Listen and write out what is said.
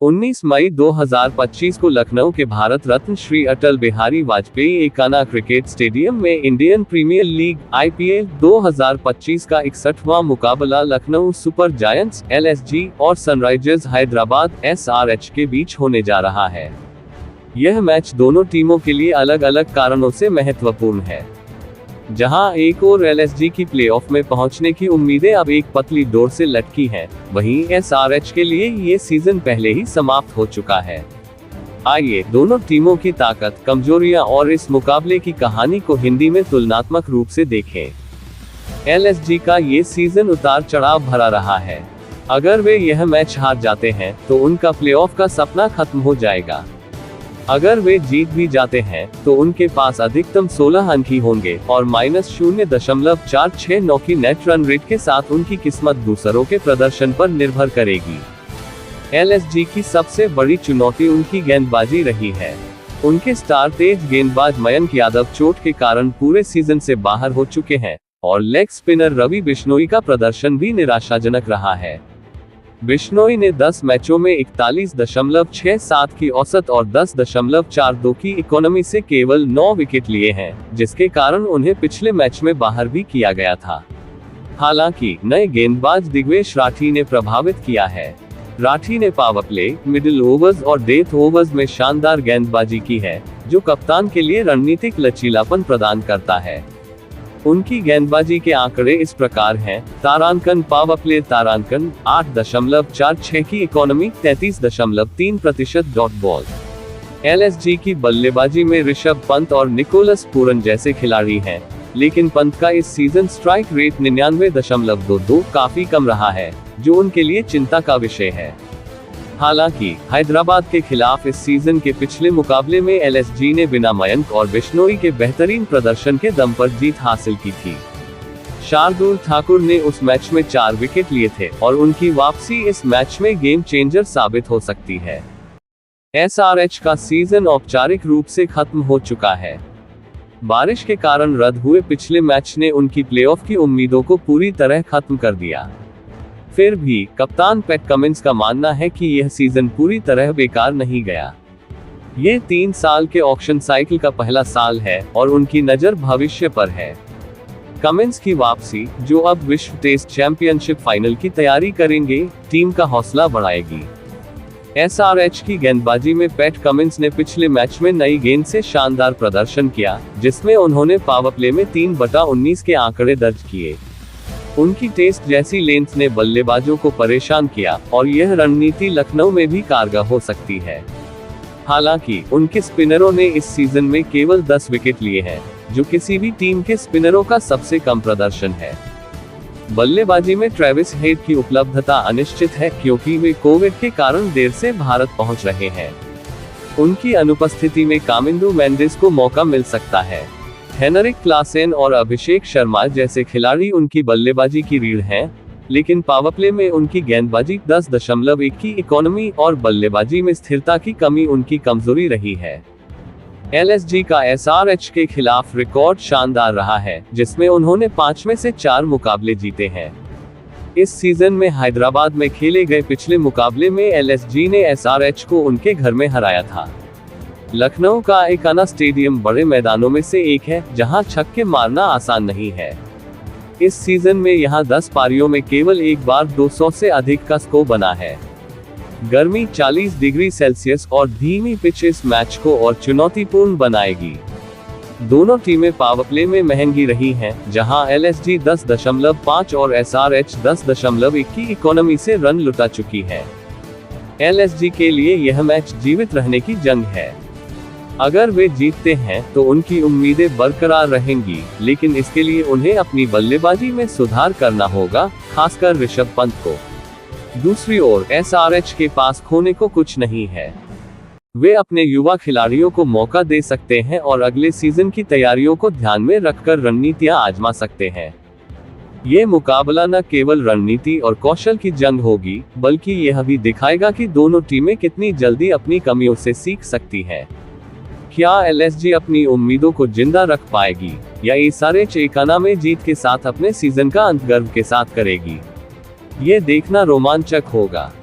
19 मई 2025 को लखनऊ के Bharat Ratna Shri Atal Bihari Vajpayee Ekana cricket stadium में इंडियन प्रीमियर लीग IPL 2025 का 61वां मुकाबला लखनऊ सुपर जायंट्स LSG और सनराइजर्स हैदराबाद SRH के बीच होने जा रहा है। यह मैच दोनों टीमों के लिए अलग अलग कारणों से महत्वपूर्ण है। जहां एक और LSG की प्लेऑफ में पहुंचने की उम्मीदें अब एक पतली डोर से लटकी हैं, वहीं SRH के लिए ये सीजन पहले ही समाप्त हो चुका है। आइए दोनों टीमों की ताकत, कमजोरियां और इस मुकाबले की कहानी को हिंदी में तुलनात्मक रूप से देखें। LSG का ये सीजन उतार चढ़ाव भरा रहा है। अगर वे यह मैच हार जाते हैं तो उनका प्लेऑफ का सपना खत्म हो जाएगा। अगर वे जीत भी जाते हैं तो उनके पास अधिकतम 16 अंक ही होंगे और -0.469 की नेट रन रेट के साथ उनकी किस्मत दूसरों के प्रदर्शन पर निर्भर करेगी। LSG की सबसे बड़ी चुनौती उनकी गेंदबाजी रही है। उनके स्टार तेज गेंदबाज मयंक यादव चोट के कारण पूरे सीजन से बाहर हो चुके हैं और लेग स्पिनर रवि बिश्नोई का प्रदर्शन भी निराशाजनक रहा है। बिश्नोई ने 10 मैचों में 41.67 की औसत और 10.42 की इकोनॉमी से केवल 9 विकेट लिए हैं, जिसके कारण उन्हें पिछले मैच में बाहर भी किया गया था। हालांकि नए गेंदबाज दिग्वेश राठी ने प्रभावित किया है। राठी ने पावर प्ले, मिडिल ओवर्स और डेथ ओवर्स में शानदार गेंदबाजी की है, जो कप्तान के लिए रणनीतिक लचीलापन प्रदान करता है। उनकी गेंदबाजी के आंकड़े इस प्रकार हैं: तारांकन, पावर प्ले तारांकन 8.46 की इकोनॉमी, 33.3% डॉट बॉल। LSG की बल्लेबाजी में ऋषभ पंत और निकोलस पूरन जैसे खिलाड़ी हैं, लेकिन पंत का इस सीजन स्ट्राइक रेट 99.22 काफी कम रहा है, जो उनके लिए चिंता का विषय है। हालांकि हैदराबाद के खिलाफ इस सीजन के पिछले मुकाबले में LSG ने बिना मयंक और बिश्नोई के बेहतरीन प्रदर्शन के दम पर जीत हासिल की थी। शार्दुल ठाकुर ने उस मैच में 4 विकेट लिए थे और उनकी वापसी इस मैच में गेम चेंजर साबित हो सकती है। SRH का सीजन औपचारिक रूप से खत्म हो चुका है। बारिश के कारण रद्द हुए पिछले मैच ने उनकी प्लेऑफ की उम्मीदों को पूरी तरह खत्म कर दिया। फिर भी कप्तान पैट कमिंस का मानना है कि यह सीजन पूरी तरह बेकार नहीं गया। ये 3 साल के ऑक्शन साइकिल का पहला साल है और उनकी नज़र भविष्य पर है। कमिंस की वापसी, जो अब विश्व टेस्ट चैंपियनशिप फाइनल की तैयारी करेंगे, टीम का हौसला बढ़ाएगी। SRH की गेंदबाजी में पैट कमिंस ने पिछले मैच में नई गेंद से शानदार प्रदर्शन किया, जिसमें उन्होंने पावर प्ले में 3/19 के आंकड़े दर्ज किए। उनकी टेस्ट जैसी लेंथ ने बल्लेबाजों को परेशान किया और यह रणनीति लखनऊ में भी कारगर हो सकती है। हालांकि उनके स्पिनरों ने इस सीजन में केवल 10 विकेट लिए हैं, जो किसी भी टीम के स्पिनरों का सबसे कम प्रदर्शन है। बल्लेबाजी में ट्रेविस हेड की उपलब्धता अनिश्चित है, क्योंकि वे कोविड के कारण देर से भारत पहुंच रहे हैं। उनकी अनुपस्थिति में कामिंदु मेंडिस को मौका मिल सकता है। हेनरिक क्लासेन और अभिषेक शर्मा जैसे खिलाड़ी उनकी बल्लेबाजी की रीढ़ हैं, लेकिन पावर प्ले में उनकी गेंदबाजी 10.1 की इकोनॉमी और बल्लेबाजी में स्थिरता की कमी उनकी कमजोरी रही है। LSG का SRH के खिलाफ रिकॉर्ड शानदार रहा है, जिसमें उन्होंने 5 में से 4 मुकाबले जीते हैं। इस सीजन में हैदराबाद में खेले गए पिछले मुकाबले में LSG ने SRH को उनके घर में हराया था। लखनऊ का एकाना स्टेडियम बड़े मैदानों में से एक है, जहां छक्के मारना आसान नहीं है। इस सीजन में यहां 10 पारियों में केवल एक बार 200 से अधिक का स्कोर बना है। गर्मी 40 डिग्री सेल्सियस और धीमी पिच इस मैच को और चुनौतीपूर्ण बनाएगी। दोनों टीमें पावर प्ले में महंगी रही हैं, जहां LSG 10.5 और SRH 10.1 की इकोनॉमी से रन लुटा चुकी है। LSG के लिए यह मैच जीवित रहने की जंग है। अगर वे जीतते हैं तो उनकी उम्मीदें बरकरार रहेंगी, लेकिन इसके लिए उन्हें अपनी बल्लेबाजी में सुधार करना होगा, खासकर ऋषभ पंत को। दूसरी ओर SRH के पास खोने को कुछ नहीं है। वे अपने युवा खिलाड़ियों को मौका दे सकते हैं और अगले सीजन की तैयारियों को ध्यान में रखकर रणनीतियां आजमा सकते हैं। ये मुकाबला न केवल रणनीति और कौशल की जंग होगी, बल्कि यह भी दिखाएगा कि दोनों टीमें कितनी जल्दी अपनी कमियों से सीख सकती हैं। क्या LSG अपनी उम्मीदों को जिंदा रख पाएगी, या SRH एकाना में जीत के साथ अपने सीजन का अंत गर्व के साथ करेगी? ये देखना रोमांचक होगा।